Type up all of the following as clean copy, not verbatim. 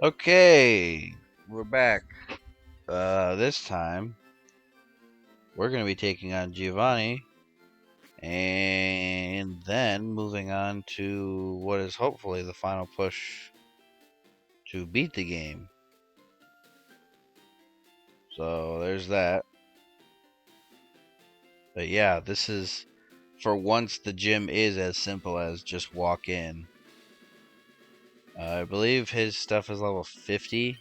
Okay, we're back. This time we're going to be taking on Giovanni and then moving on to what is hopefully the final push to beat the game. So there's that. But yeah, this is for once the gym is as simple as just walk in. I believe his stuff is level 50.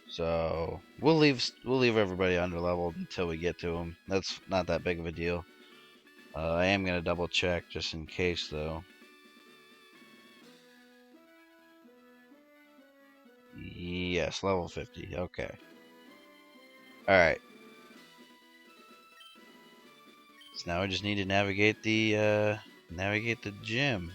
So we'll leave everybody under leveled until we get to him. That's not that big of a deal. I am gonna double check just in case though. Yes, level 50. Okay. All right. So now we just need to navigate the gym.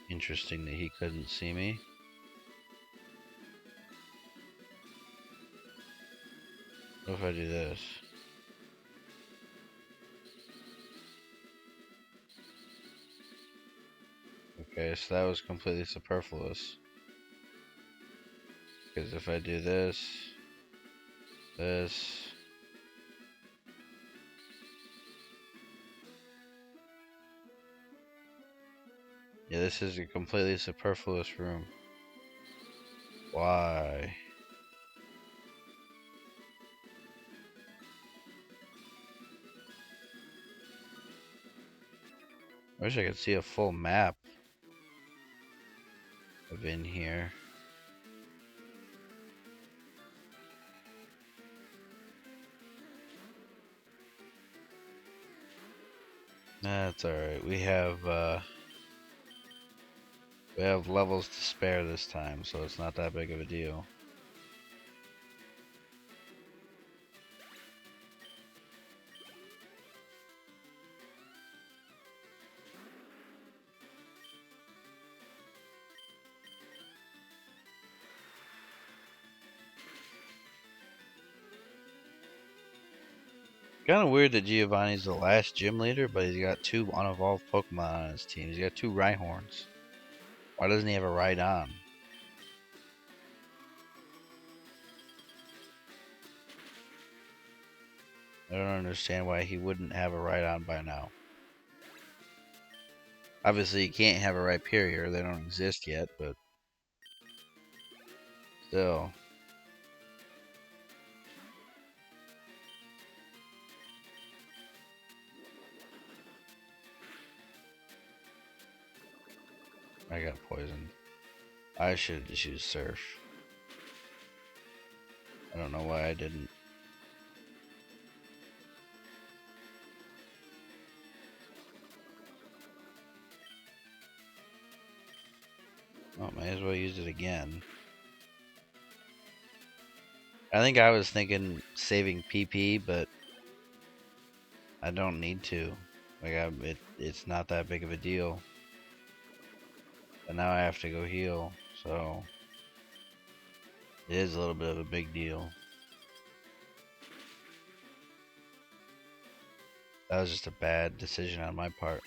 Interesting that he couldn't see me. What if I do this? Okay, so that was completely superfluous. Because if I do this, this, yeah, this is a completely superfluous room. Why? I wish I could see a full map of in here. That's alright. We have levels to spare this time, so it's not that big of a deal. Kind of weird that Giovanni's the last gym leader, but he's got two unevolved Pokemon on his team. He's got two Rhyhorns. Why doesn't he have a Rhydon? I don't understand why he wouldn't have a Rhydon by now. Obviously, he can't have a Rhyperior. They don't exist yet, but still. I got poisoned. I should have just used Surf. I don't know why I didn't. Oh, might as well use it again. I think I was thinking saving PP, but I don't need to. Like, it's not that big of a deal. But now I have to go heal, so it is a little bit of a big deal. That was just a bad decision on my part.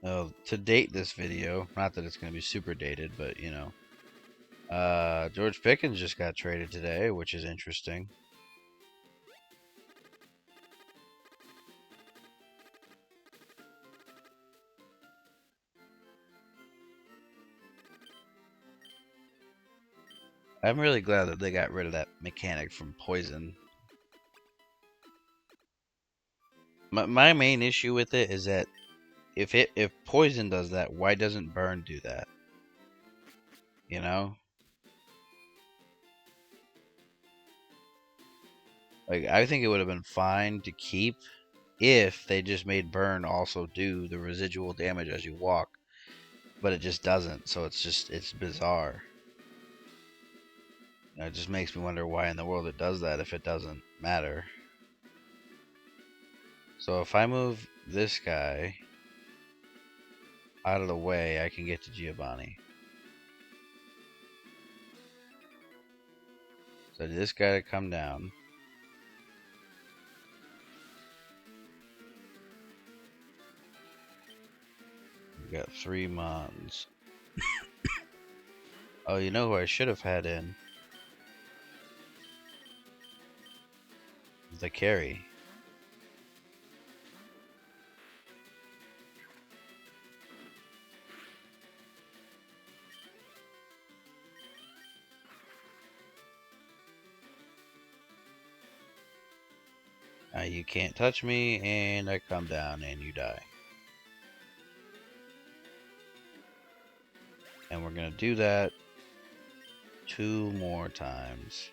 To date this video, not that it's going to be super dated, but you know, George Pickens just got traded today, which is interesting. I'm really glad that they got rid of that mechanic from Poison. My main issue with it is that if Poison does that, why doesn't Burn do that? You know? Like, I think it would have been fine to keep if they just made Burn also do the residual damage as you walk. but it just doesn't. So it's bizarre. It just makes me wonder why in the world it does that if it doesn't matter. So if I move this guy out of the way, I can get to Giovanni. So this guy to come down. We got 3 Mons. Oh, you know who I should have had in? The carry. You can't touch me, and I come down and you die. And we're gonna do that 2 more times.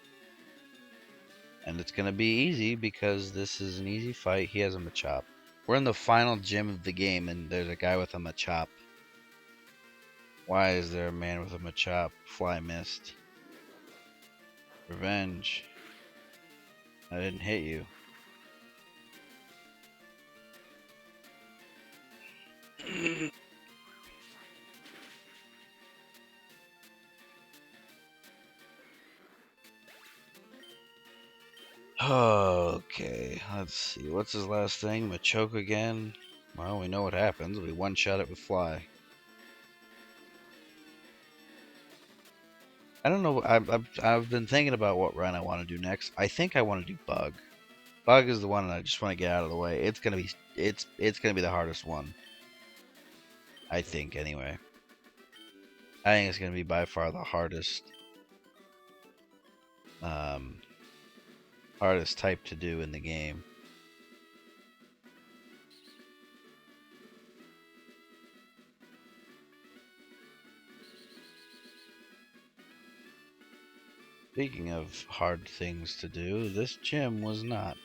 And it's gonna be easy because this is an easy fight. He has a Machop. We're in the final gym of the game, and there's a guy with a Machop. Why is there a man with a Machop? Fly missed. Revenge. I didn't hit you. Okay, let's see. What's his last thing? Machoke again? Well, we know what happens. We one-shot it with Fly. I don't know. I've been thinking about what run I want to do next. I think I want to do Bug. Bug is the one I just want to get out of the way. It's gonna be the hardest one. I think anyway. I think it's gonna be by far the hardest um, hardest type to do in the game. Speaking of hard things to do, this gym was not.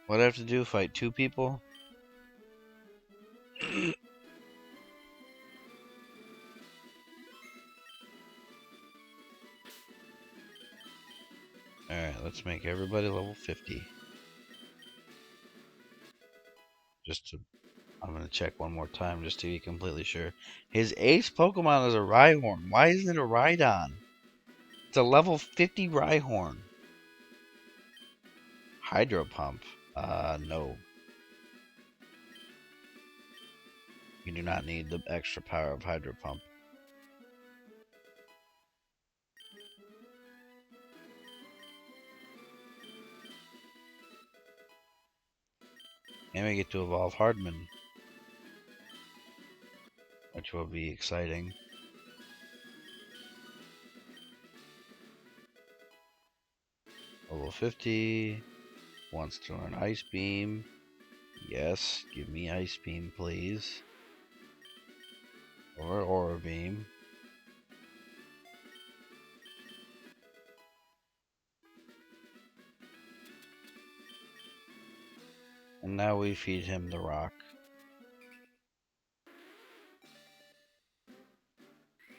What I have to do? Fight 2 people? Alright, let's make everybody level 50. I'm gonna check one more time just to be completely sure. His ace Pokemon is a Rhyhorn. Why isn't it a Rhydon? It's a level 50 Rhyhorn. Hydro Pump. No. You do not need the extra power of Hydro Pump. And we get to evolve Hardman, which will be exciting. Level 50. Wants to learn Ice Beam. Yes, give me Ice Beam, please. Or Aura Beam. And now we feed him the rock.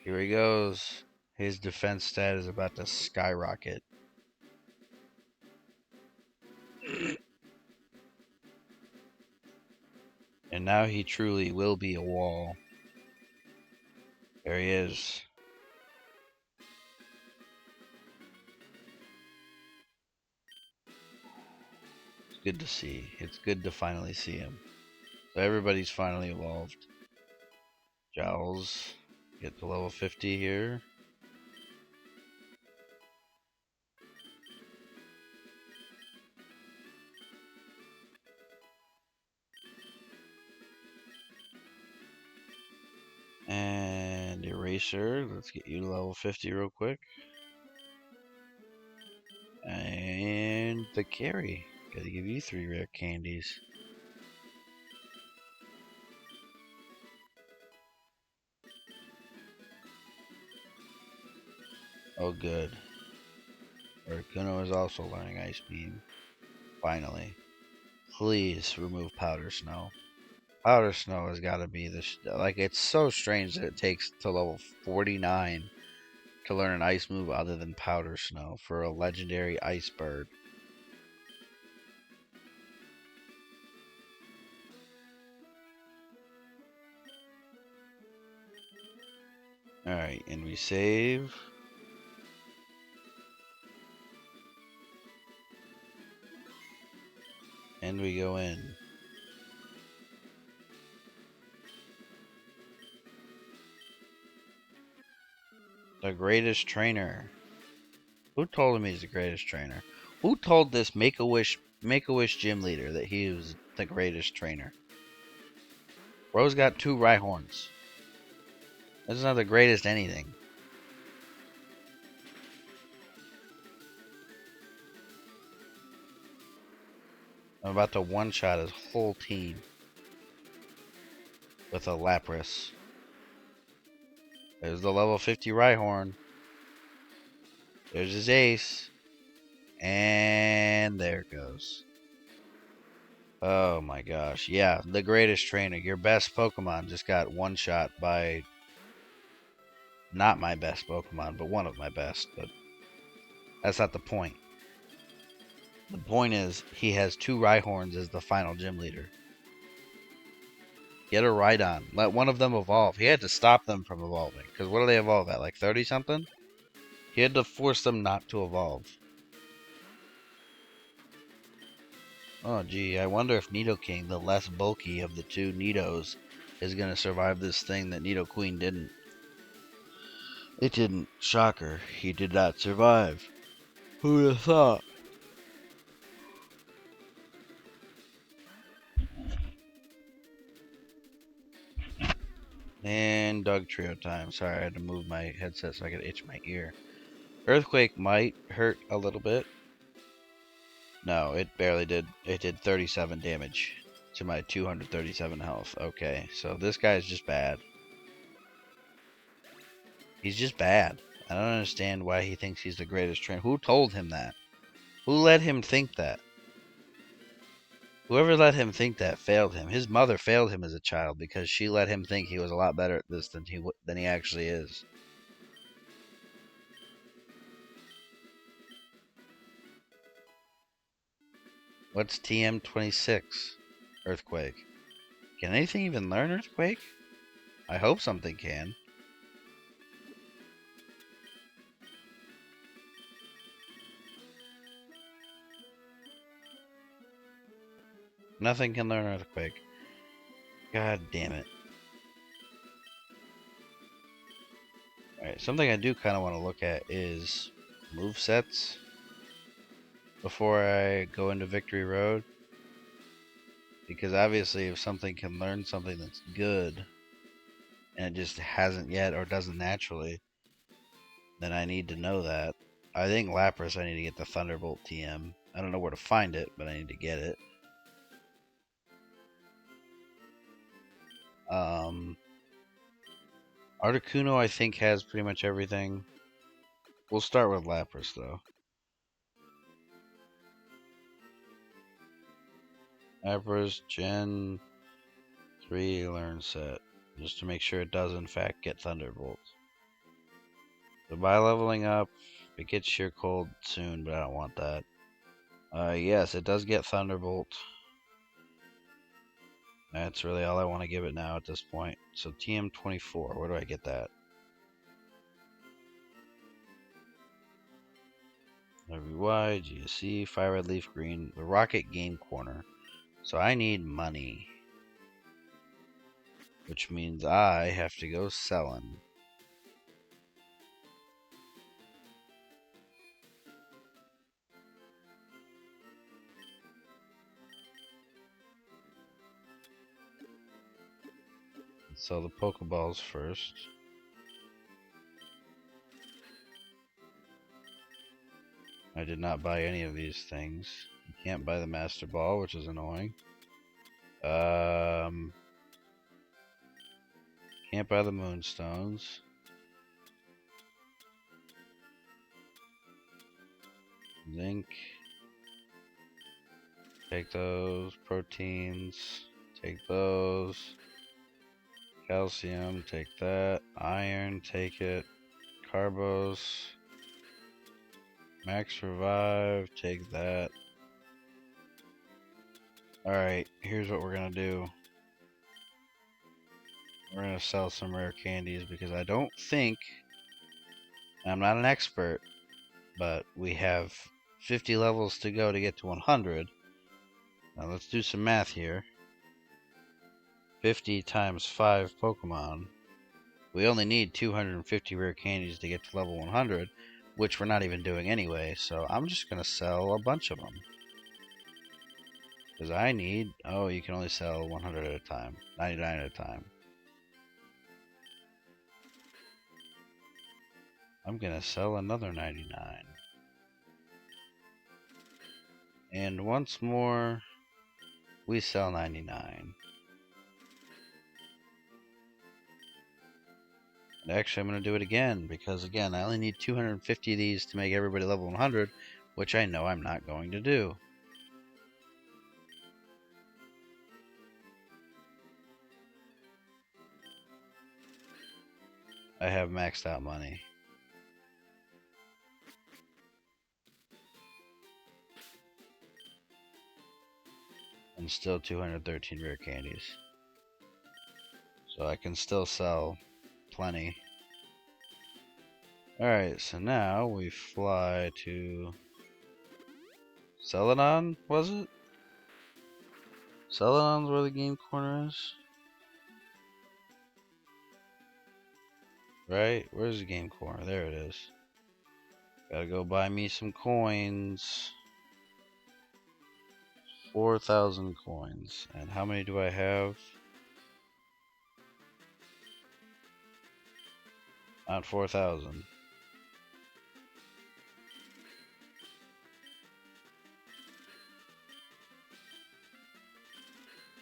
Here he goes. His defense stat is about to skyrocket. And now he truly will be a wall. There he is. It's good to see. It's good to finally see him. So everybody's finally evolved. Jowls, get to level 50 here. And Eraser, let's get you to level 50 real quick. And the carry, gotta give you 3 rare candies. Oh good. Articuno is also learning Ice Beam. Finally. Please remove Powder Snow. Powder Snow has got to be like, it's so strange that it takes to level 49 to learn an ice move other than Powder Snow for a legendary ice bird. Alright, and we save. And we go in. The greatest trainer. Who told him he's the greatest trainer? Who told this Make-A-Wish gym leader that he was the greatest trainer? Bro's got 2 Rhyhorns. That's not the greatest anything. I'm about to one-shot his whole team with a Lapras. There's the level 50 Rhyhorn. There's his ace. And there it goes. Oh my gosh. Yeah, the greatest trainer. Your best Pokemon just got one-shot by not my best Pokemon, but one of my best. But that's not the point. The point is, he has 2 Rhyhorns as the final gym leader. Get a Rhydon. Let one of them evolve. He had to stop them from evolving. Because what do they evolve at? Like 30-something? He had to force them not to evolve. Oh, gee. I wonder if Nidoking, the less bulky of the 2 Nidos, is going to survive this thing that Nidoqueen didn't. It didn't. Shocker. He did not survive. Who would have thought? And Doug Trio time. Sorry, I had to move my headset so I could itch my ear. Earthquake might hurt a little bit. No, it barely did. It did 37 damage to my 237 health. Okay, so this guy's just bad. He's just bad. I don't understand why he thinks he's the greatest trainer. Who told him that? Who let him think that? Whoever let him think that failed him. His mother failed him as a child because she let him think he was a lot better at this than he actually is. What's TM26? Earthquake. Can anything even learn Earthquake? I hope something can. Nothing can learn Earthquake. God damn it. Alright, something I do kind of want to look at is movesets before I go into Victory Road. Because obviously if something can learn something that's good and it just hasn't yet or doesn't naturally, then I need to know that. I think Lapras, I need to get the Thunderbolt TM. I don't know where to find it, but I need to get it. Articuno, I think, has pretty much everything. We'll start with Lapras, though. Lapras Gen 3 learn set. Just to make sure it does, in fact, get Thunderbolt. So by leveling up, it gets Sheer Cold soon, but I don't want that. Yes, it does get Thunderbolt. That's really all I want to give it now at this point. So TM24, where do I get that? WY, GSC, Fire Red Leaf Green, the Rocket Game Corner. So I need money. Which means I have to go selling. Sell the Pokeballs first. I did not buy any of these things. You can't buy the Master Ball, which is annoying. Can't buy the Moonstones. Zinc. Take those. Proteins. Take those. Calcium, take that. Iron, take it. Carbos. Max revive, take that. Alright, here's what we're gonna do. We're gonna sell some rare candies because I don't think, I'm not an expert, but we have 50 levels to go to get to 100. Now let's do some math here. 50 times 5 Pokemon. We only need 250 rare candies to get to level 100, which we're not even doing anyway, so I'm just gonna sell a bunch of them. Because I need, oh, you can only sell 100 at a time, 99 at a time. I'm gonna sell another 99. And once more, we sell 99. And actually, I'm gonna do it again, because again, I only need 250 of these to make everybody level 100, which I know I'm not going to do. I have maxed out money. And still 213 rare candies. So I can still sell plenty. Alright, so now we fly to Celadon, was it? Celadon's where the game corner is? Right? Where's the game corner? There it is. Gotta go buy me some coins. 4,000 coins. And how many do I have? Not 4,000.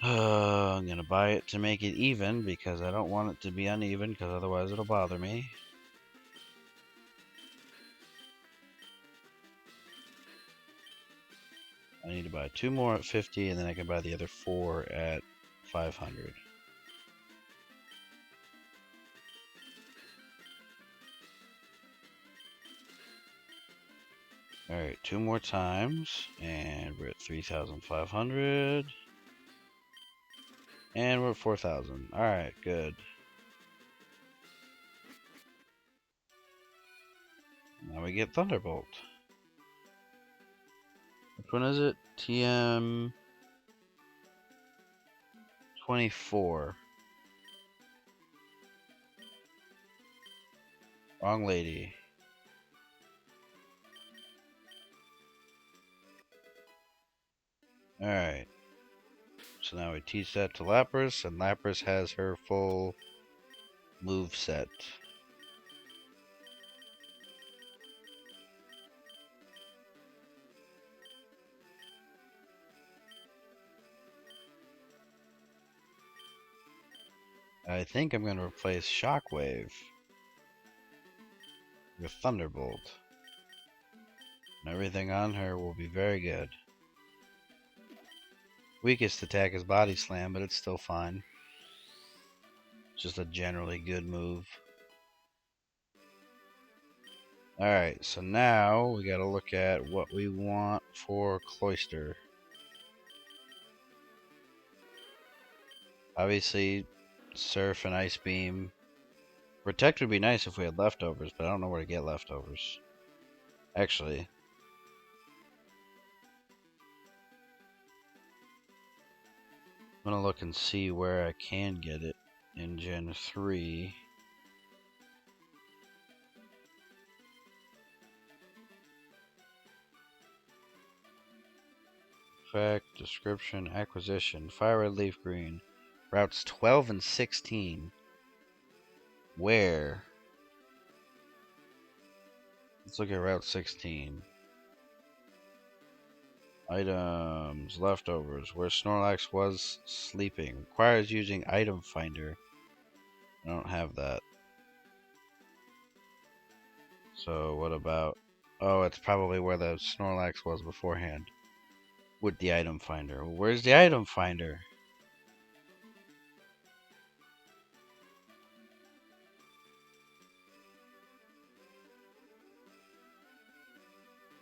I'm gonna buy it to make it even because I don't want it to be uneven because otherwise it'll bother me. I need to buy 2 more at 50 and then I can buy the other 4 at 500. Alright, 2 more times and we're at 3,500. And we're at 4,000. Alright, good. Now we get Thunderbolt. Which one is it? TM 24. Wrong lady. Alright. So now we teach that to Lapras, and Lapras has her full move set. I think I'm going to replace Shockwave with Thunderbolt. And everything on her will be very good. Weakest attack is Body Slam, but it's still fine. It's just a generally good move. Alright, so now we gotta look at what we want for Cloyster. Obviously, Surf and Ice Beam. Protect would be nice if we had leftovers, but I don't know where to get leftovers. Actually, I'm gonna look and see where I can get it in Gen 3. Fact, description, acquisition, fire red, leaf green. Routes 12 and 16. Where? Let's look at Route 16. Items, leftovers. Where Snorlax was sleeping. Requires using item finder. I don't have that. So what about... Oh, it's probably where the Snorlax was beforehand. With the item finder. Where's the item finder?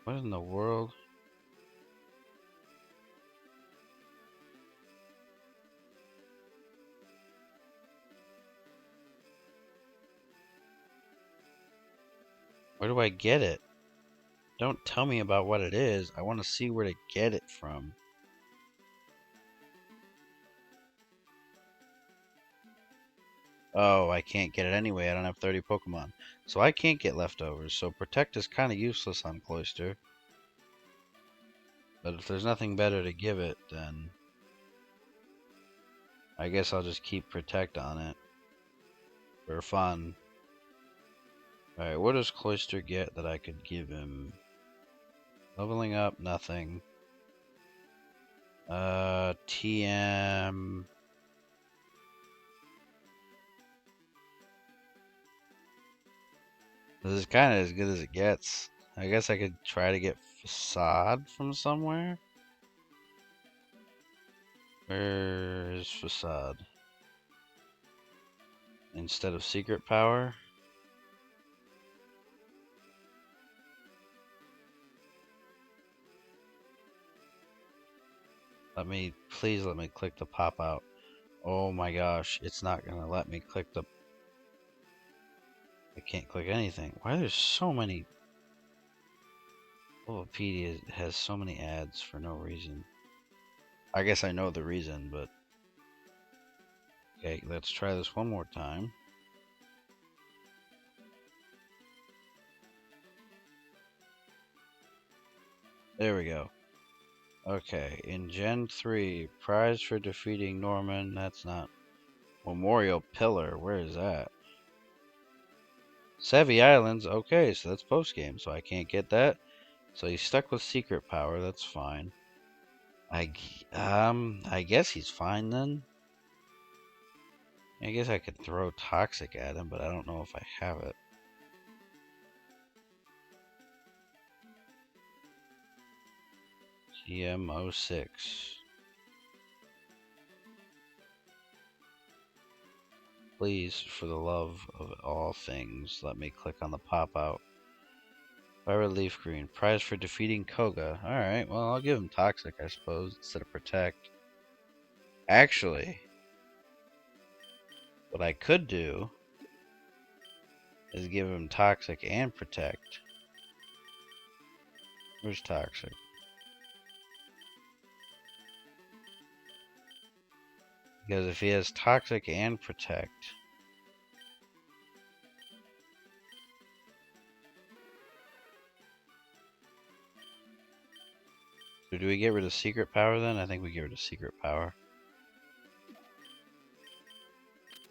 What in the world? Where do I get it? Don't tell me about what it is. I want to see where to get it from. Oh, I can't get it anyway. I don't have 30 Pokemon. So I can't get leftovers. So Protect is kind of useless on Cloyster. But if there's nothing better to give it, then I guess I'll just keep Protect on it. For fun. Alright, what does Cloyster get that I could give him? Leveling up, nothing. TM. This is kind of as good as it gets. I guess I could try to get Facade from somewhere. Where is Facade? Instead of Secret Power? Please let me click the pop out. Oh my gosh, it's not gonna let me click the, I can't click anything. Why there's so many, Wikipedia has so many ads for no reason. I guess I know the reason, but okay, let's try this one more time. There we go. Okay, in Gen 3, prize for defeating Norman, that's not. Memorial Pillar, where is that? Savvy Islands, okay, so that's post-game, so I can't get that. So he's stuck with Secret Power, that's fine. I guess he's fine then. I guess I could throw Toxic at him, but I don't know if I have it. TM06. Please, for the love of all things, let me click on the pop-out. Fire Leaf Green. Prize for defeating Koga. Alright, well, I'll give him Toxic, I suppose, instead of Protect. Actually, what I could do is give him Toxic and Protect. Where's Toxic? Because if he has Toxic and Protect... So do we get rid of Secret Power then? I think we get rid of Secret Power.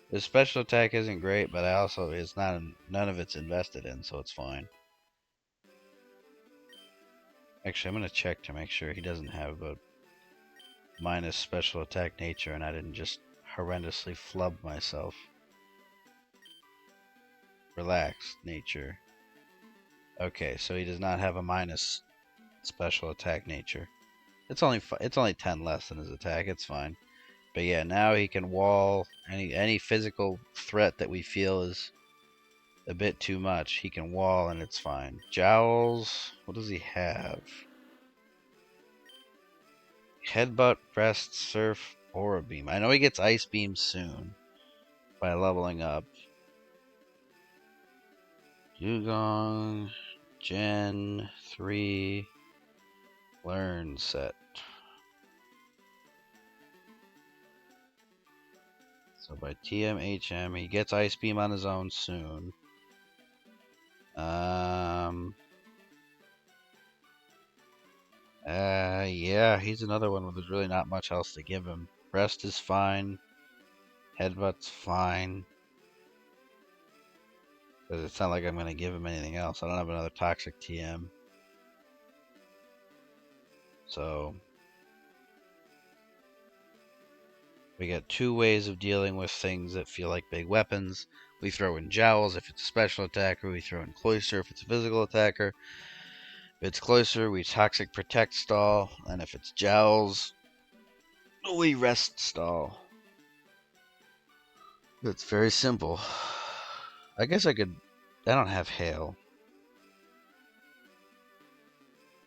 His special attack isn't great, but it's not, none of it's invested in, so it's fine. Actually, I'm gonna check to make sure he doesn't have a minus special attack nature and I didn't just horrendously flub myself. Relax, nature. Okay, so he does not have a minus special attack nature. It's only 10 less than his attack. It's fine. But yeah, now he can wall any physical threat that we feel is a bit too much. He can wall and it's fine. Jowls, what does he have? Headbutt, Breast, Surf, Aura Beam. I know he gets Ice Beam soon by leveling up. Dugong, Gen 3, Learn set. So by TMHM, he gets Ice Beam on his own soon. Yeah, he's another one where there's really not much else to give him. Rest is fine. Headbutt's fine. Because it's not like I'm going to give him anything else. I don't have another Toxic TM. So, we got two ways of dealing with things that feel like big weapons. We throw in Jowls if it's a special attacker. We throw in Cloyster if it's a physical attacker. If it's Cloyster, we Toxic Protect stall. And if it's Jowls, we Rest stall. It's very simple. I guess I could... I don't have Hail.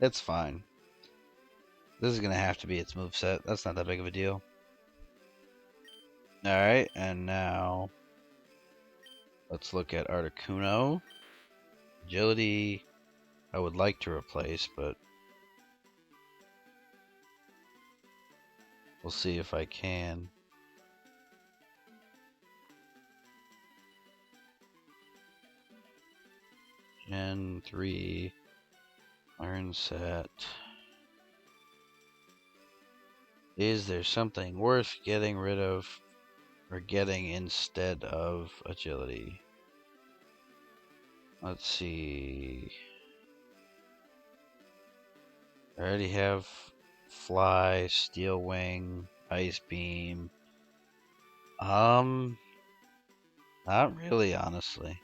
It's fine. This is gonna have to be its moveset. That's not that big of a deal. Alright, and now let's look at Articuno. Agility, I would like to replace, but we'll see if I can. Gen 3 Iron Set. Is there something worth getting rid of or getting instead of agility? Let's see. I already have Fly, Steel Wing, Ice Beam. Not really, honestly.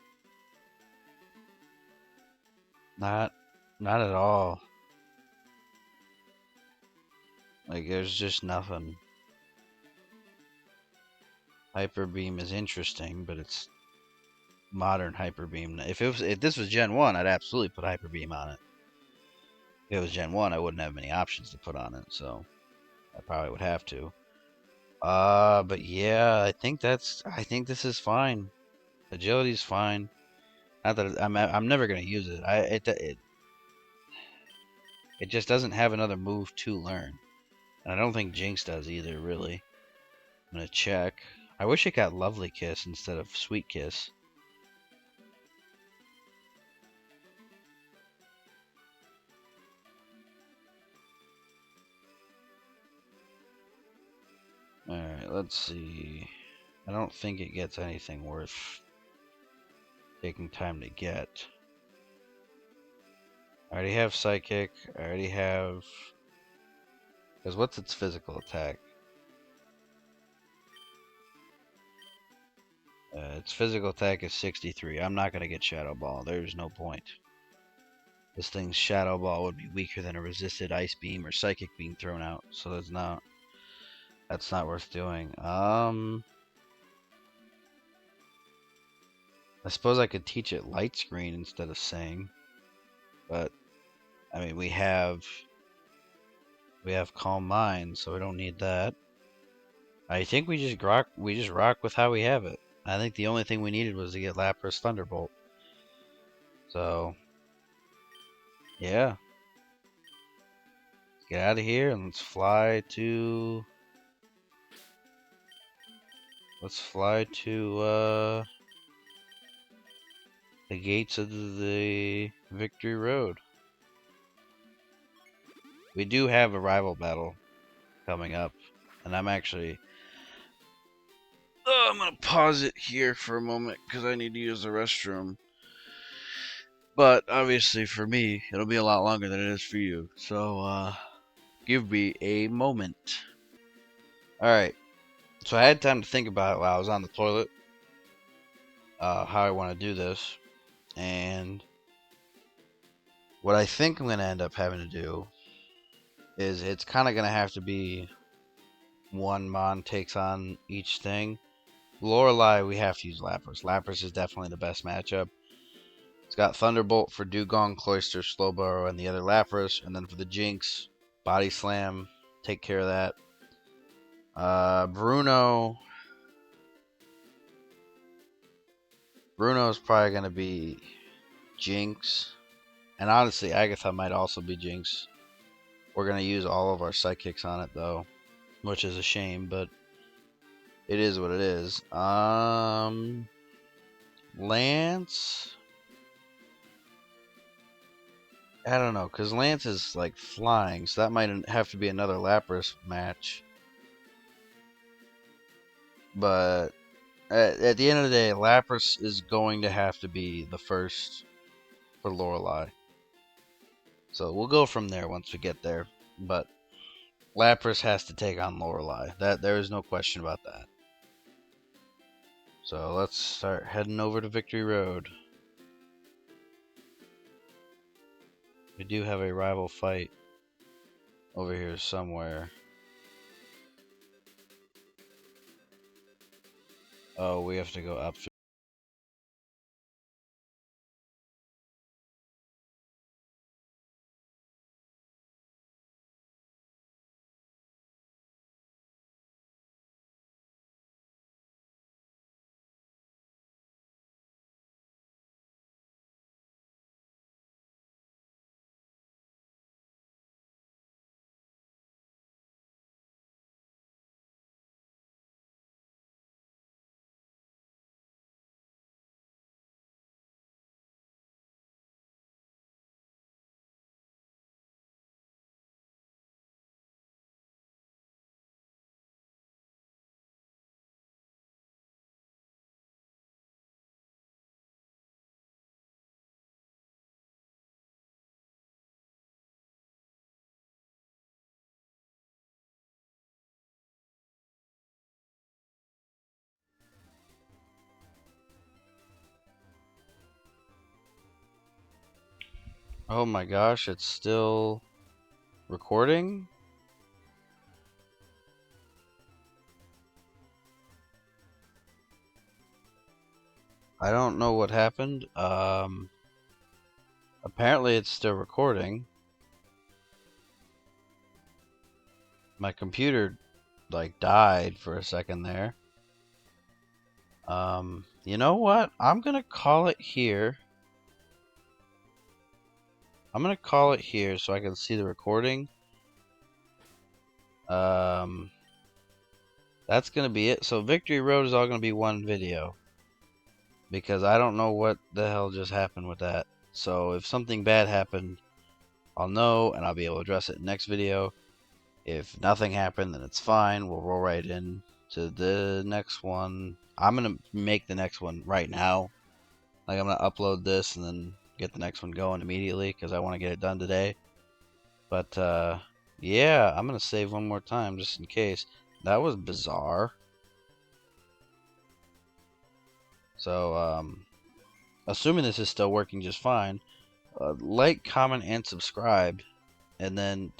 Not at all. Like there's just nothing. Hyper Beam is interesting, but it's modern Hyper Beam. If this was Gen 1, I'd absolutely put Hyper Beam on it. If it was Gen 1, I wouldn't have many options to put on it, so I probably would have to. But yeah, I think this is fine. Agility's fine. Not that I'm never gonna use it. It just doesn't have another move to learn, and I don't think Jinx does either. Really, I'm gonna check. I wish it got Lovely Kiss instead of Sweet Kiss. All right, let's see. I don't think it gets anything worth taking time to get. I already have Psychic. I already have. Because what's its physical attack? Its physical attack is 63. I'm not going to get Shadow Ball. There's no point. This thing's Shadow Ball would be weaker than a resisted Ice Beam or Psychic Beam thrown out. So that's not worth doing. I suppose I could teach it Light Screen instead of Sing. But, I mean, we have Calm Mind, so we don't need that. I think we just rock with how we have it. I think the only thing we needed was to get Lapras Thunderbolt. So, yeah. Get out of here and let's fly to the gates of the Victory Road. We do have a rival battle coming up, and I'm actually I'm gonna pause it here for a moment because I need to use the restroom. But obviously for me, it'll be a lot longer than it is for you. So give me a moment. Alright. So I had time to think about it while I was on the toilet. How I want to do this. And what I think I'm going to end up having to do is it's kind of going to have to be one Mon takes on each thing. Lorelei, we have to use Lapras. Lapras is definitely the best matchup. It's got Thunderbolt for Dugong, Cloyster, Slowbro, and the other Lapras. And then for the Jinx, Body Slam. Take care of that. Bruno's probably going to be Jinx. And honestly, Agatha might also be Jinx. We're going to use all of our Psychics on it, though. Which is a shame, but it is what it is. Lance... I don't know, because Lance is, like, flying, so that might have to be another Lapras match. But at the end of the day, Lapras is going to have to be the first for Lorelei. So we'll go from there once we get there. But Lapras has to take on Lorelei. There is no question about that. So let's start heading over to Victory Road. We do have a rival fight over here somewhere. Oh, we have to go up through Oh my gosh, it's still recording? I don't know what happened. Apparently it's still recording. My computer like died for a second there. You know what? I'm gonna call it here. I'm gonna call it here so I can see the recording. Um, that's gonna be it. So Victory Road is all gonna be one video because I don't know what the hell just happened with that. So if something bad happened, I'll know and I'll be able to address it next video. If nothing happened, then it's fine. We'll roll right in to the next one. I'm gonna make the next one right now. Like I'm gonna upload this and then get the next one going immediately because I want to get it done today. But yeah, I'm gonna save one more time just in case. That was bizarre. So assuming this is still working just fine, like, comment, and subscribe, and then